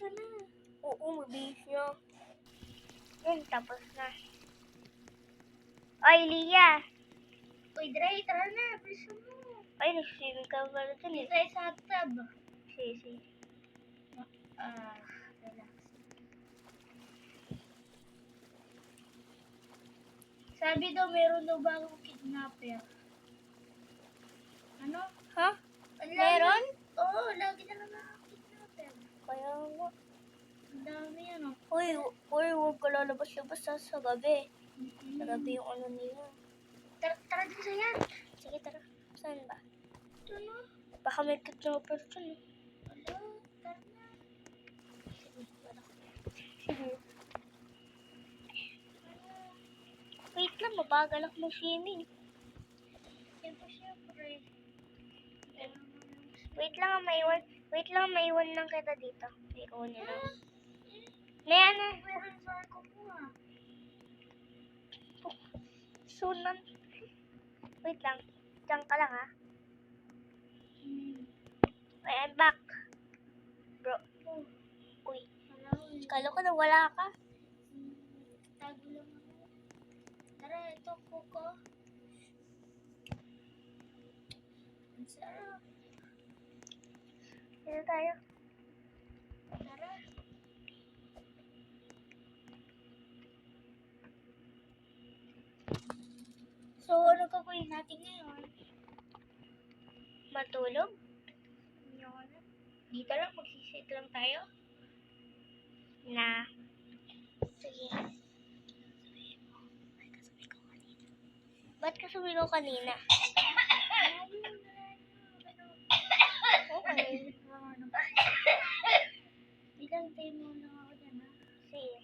ka na. Oo, mabilis niya. Yan, tapos na. Ay, Lia! Uy, Dre, tara na. Bilisan mo. Ay, nag-swimming ka pala dun Dito eh. tayo sa hot tub. Sige. Relax. Sabi daw, meron daw bagong kidnapper. Ano? Ha? Ang Meron? Oo, lagi na lang nakakidnapper. Kaya nga. Ang dami yan, oh. Uy, huwag ka lalabas-labas sa gabi. Mm-mm. Sa gabi yung ano nila. Tara din sa yan. Sige, tara. Saan ba? Ito na. Baka may kidnapper dyan eh. Tara na. Sige, wala. Sige. Wait lang, mabagal ako mag-swimming. Siyempre. Wait lang, maiwan lang kita dito. Maiwan niya lang. May ano? Meron sa ako po, ah. Sunan. Wait lang. Diyan ka lang ha. Ay, I'm back. Bro. Uy. Kala ko na wala ka. Tago lang ako. Tara, ito kuko. Ang sarap. Dito tayo. Tara. So, ano gagawin natin ngayon? Matulog? Dito lang, magsisit lang tayo. Na. Sige. Ba't ka sumigaw kanina? Okay. Bilang tayo muna ako dyan, ha? Sige.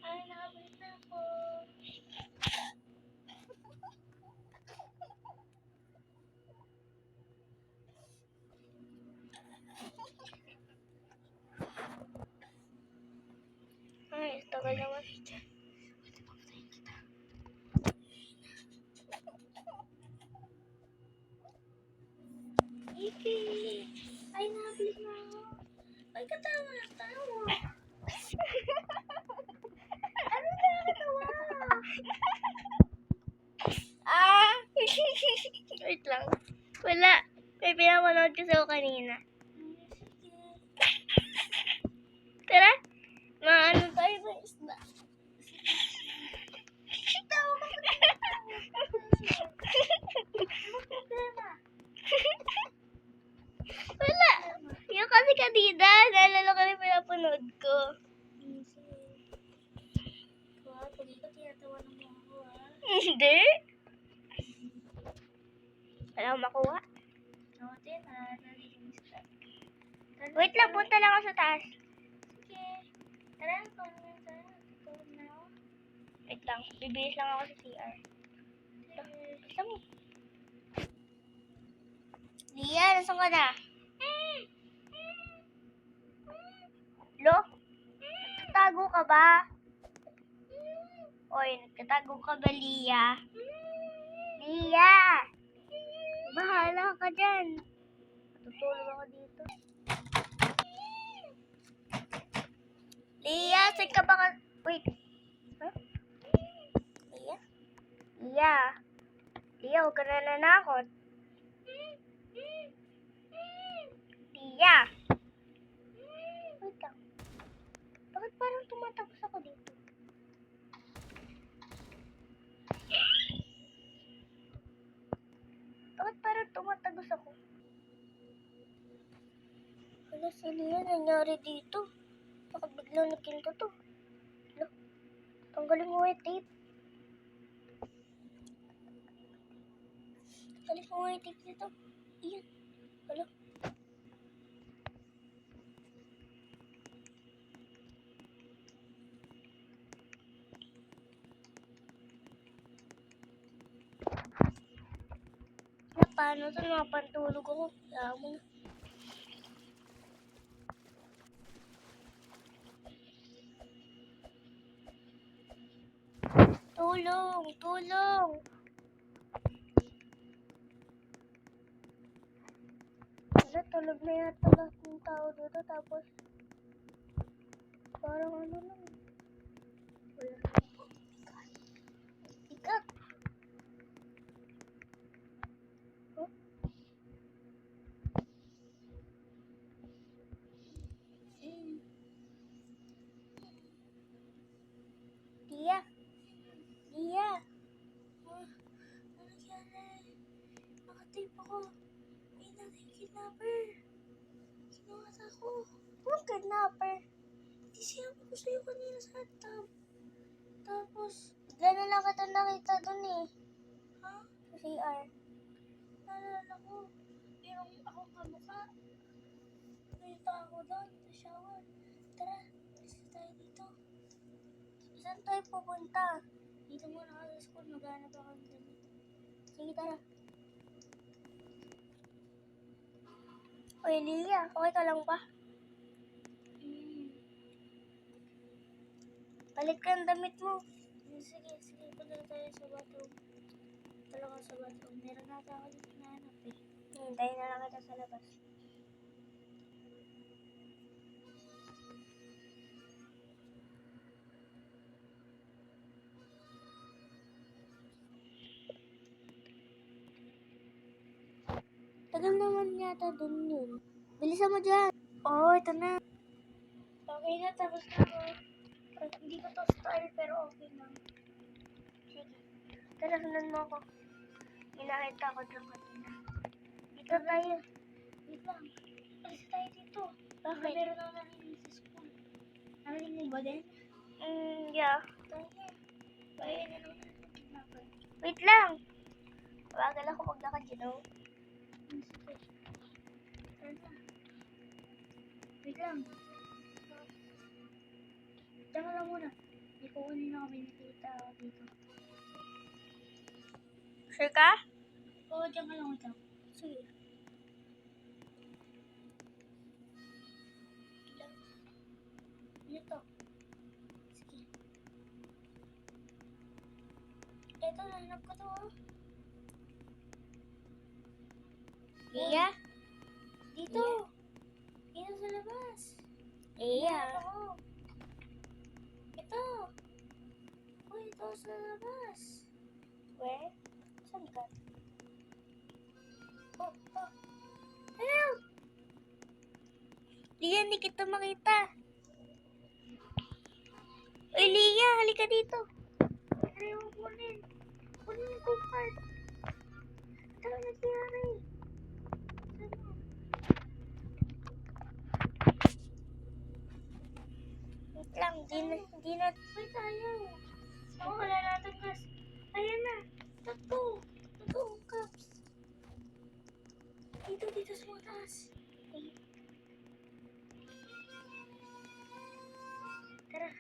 Ay, nakabalik na ako. Ay, tagal naman. Iki! Ay, nakabalik na ako. Ay, katawa na tawa. Ano nakakatawa? Ah! Wait lang. Wala. May pinapanood kasi ako kanina. Tara. Maano tayo ba isda? Tawa ka pa rin. Problema. Wala. Yung kasi kanina, naalala ko na pinapanood ko. Wow, pag ikaw tinatawa ng mga ako, ha? Hindi. Wala akong makuha. Ako din, ha? Nalinis ka. Wait lang, punta lang ako sa taas. Sige. Tara, kung na ako. Wait lang, bibihis lang ako sa CR. Basta mo. Lia, nasaan ka na? Lo? Nagtatago ka ba? Oy, nagtatago ka ba, Lia? Lia! Bahala ka dyan. Matutulog ako dito. Lia, saan ka ba ka... Wait. Huh? Lia? Lia? Lia, huwag ka na nanakot. Lia! Wait lang. Bakit parang tumatapos ako dito? Bakit parang tumatagos ako? Wala si Lia, nangyari dito. Bakit biglang nagkinto to? Hala, tanggalin mo yung tape. Tanggalin mo yung tape nito. Iyan. Hala. Paano ito? Napantulog ako. Kaya mo na. Tulong! Tulong! Wala, tulog na yata lahat ng tao dito. Tapos, parang ano lang. Wala. Ikat! Huh? Tia! Tia! Ano nangyari? Nakatape ako. May nating kidnapper. Sinuhat ako. Anong kidnapper? Hindi sinabi ko sa'yo kanina sa tab. Tapos, Gano'n lang kita nakita dun eh. ha? Sa CR. Naalala ko. Yung ako kamukha. Nakita ako doon sa shower. Tara, alis na tayo dito. Saan tayo pupunta? Dito muna ako sa school. Maghanap ako ng ganito. Sige, tara. Oy, Lia, okay ka lang ba? Balik ka ang damit mo. Sige, sige. Punta na tayo sa bathroom. Talaga sa bathroom. Meron na ako dito nahanap eh. Hintayin na lang kita sa labas. Tagal naman yata dun yun. Bilisan mo dyan. Oo, ito na. Okay na, tapos na ako. Hindi ko to style, pero okay na. Sige. Tara, sundan mo ako. Hinakita ko doon kanina. Dito tayo. Wait lang. Alis tayo dito. Baka Bakit? meron ako narinig sa school. Narinig mo ba din? Yeah. Tayo na. Baka na naman ang kidnapper. Wait lang. Bagal ako maglakad, you know. Sige. Tara na. Wait lang. Diyan ka lang muna. Hindi ko kanina kami nakita dito. Sure ka? Oo, diyan ka lang ito. Sige. Dito. Sige. Eto, nahanap ko to. Oh. Lia? Dito. Dito sa labas. Lia? Nahanap ako. Ito. Oh, ito sa labas. Where? Saan ka? Oh, oh. Help! Lia, hindi kita makita. Uy, Lia, halika dito. Ayaw mo kunin. Kunin yung card. Ito na nangyari. Ano? Wait lang, di na. Wait, ayaw. Ako, wala natin gas. Ayan na. Tatlo. Tatlo, cups. Dito sa mga taas. Tara.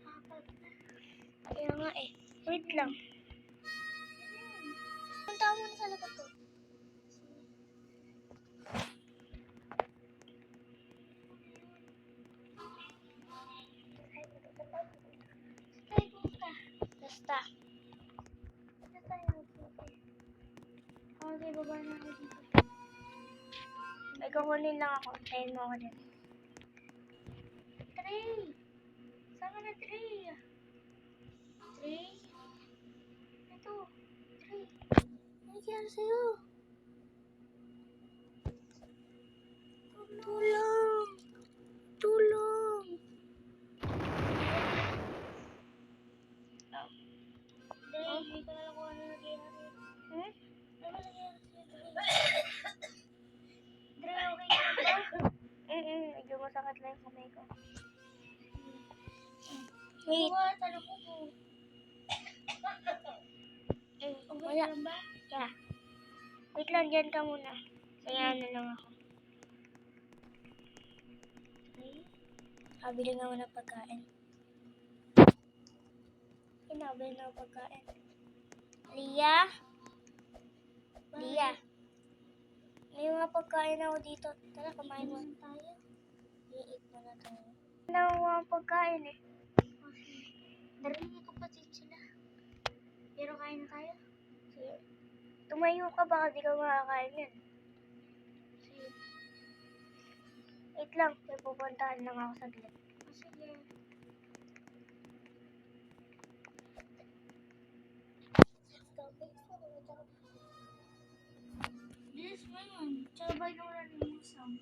Nakapag na. Kaya nga eh. Wait lang. Punta mo na sa labas ko. Saan pumunta? Basta. Saan tayo magpunta? Okay, baba na ako dito. May kukunin lang ako. Tayin mo ako din. Tray! Saan ka na, Tray? Tray? Ito. Tray. Ano nangyari sa'yo? Tulong! Tulong! Tray, hindi ko na lang kung ano nangyari. Hmm? Ano ba nangyari sa'yo, Tray? Tray, okay ka ba? Medyo masakit lang yung kamay ko. Wait. What? Ano ko po? Okay Wala. lang ba? Yeah. Wait lang, dyan ka muna. Kaya na lang ako. Tray? Kabili nga ako ng pagkain. Kinabili na ako pagkain. Lia? Lia? May mga pagkain ako dito. Tara, kumain mo. tayo? I-eat mo na tayo. Wala akong mga pagkain eh. Dari, Lumayo ka, baka di ka makakain yan. Sige. Wait lang, may pupuntahan lang ako saglit. Sige. Bilis mo yun. Tsaka ba yung wala yung sound?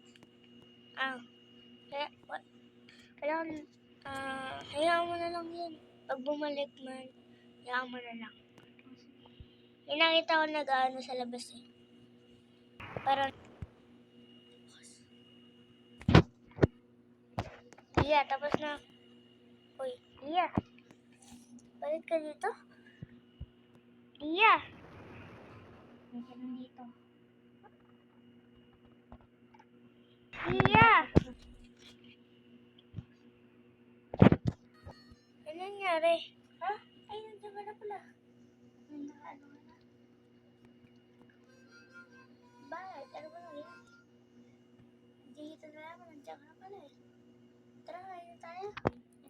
Hayaan mo na lang yun. Pag bumalik man, hayaan mo na lang. May nakita ko nag-ano sa labas eh. Parang... Lia, tapos na. Uy, Lia. Balik ka dito? Lia. May ganun dito. Lia. Ano nangyari? Ha? Ay, nandiyan ka na pala. May nakaano ka na. Bakit? Ano ba nangyari? Dito na lang. Nandiyan ka na pala eh. Tara, kain na tayo.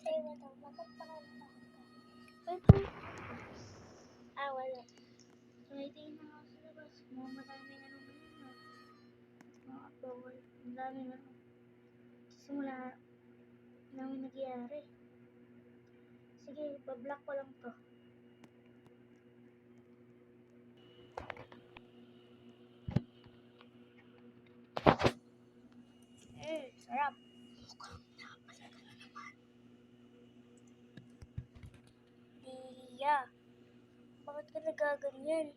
Tayo na to. Bakit pa ka na Wait. Wala. Tumitingin na ako sa labas. Mga marami na naman yun. Mga bawal. Ang dami na. Simula namin nagyayari. Sige, bablock ko lang to. Sarap. Mukhang napalaga na naman. Lia. Bakit ka nagaganyan?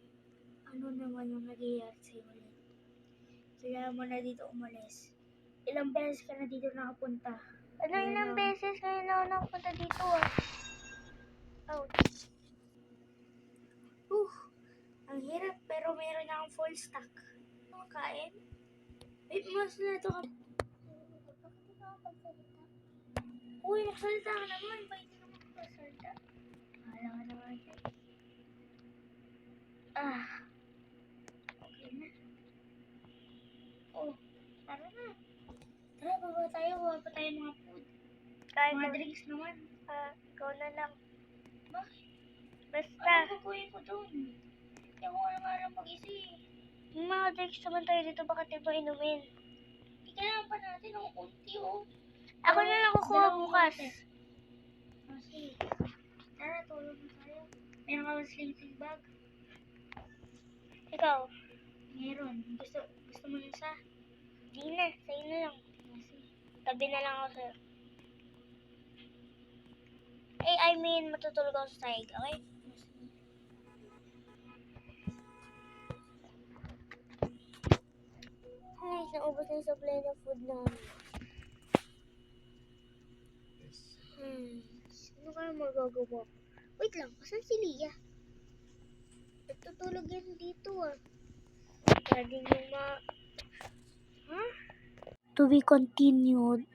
Ano naman yung nagyayari sa'yo ulit? Kaya mo na dito umalis. Ilang beses ka na dito nakapunta. Ano, ilang beses ngayon ako nakapunta dito ah. Ouch. Ang hirap pero meron na akong full stack. Ano kain? Wait, mas na ito ka. Bakit ito ako pagsalita? Uy, magsalita ka naman. Bakit hindi naman magsalita? Bahala ka naman. Okay na. Oh, tara na. Tara, baba tayo. Kuha pa tayo mga food. Kain Mga na. drinks naman. Ikaw na lang. Bakit? Basta. Ano gagawin ko doon? Hindi ako alam mag-isa eh. Yung mga drinks naman tayo dito, bakit di ba inumin? Kailangan pa natin ng kunti oh. Ako na lang kukuha bukas. Sige. Tara, tulog na tayo. Meron ka ba sleeping bag? Ikaw? Meron. Gusto mo yung isa? Di na, sa'yo na lang. Sige. Tabi na lang ako sa'yo. I mean, matutulog ako sa sahig, okay? Ay, naubos na yung supply ng food namin. Ano kaya magagawa? Wait lang, asan si Lia? Nagtutulog yan dito ah. Pwede nyo ma... To be continued.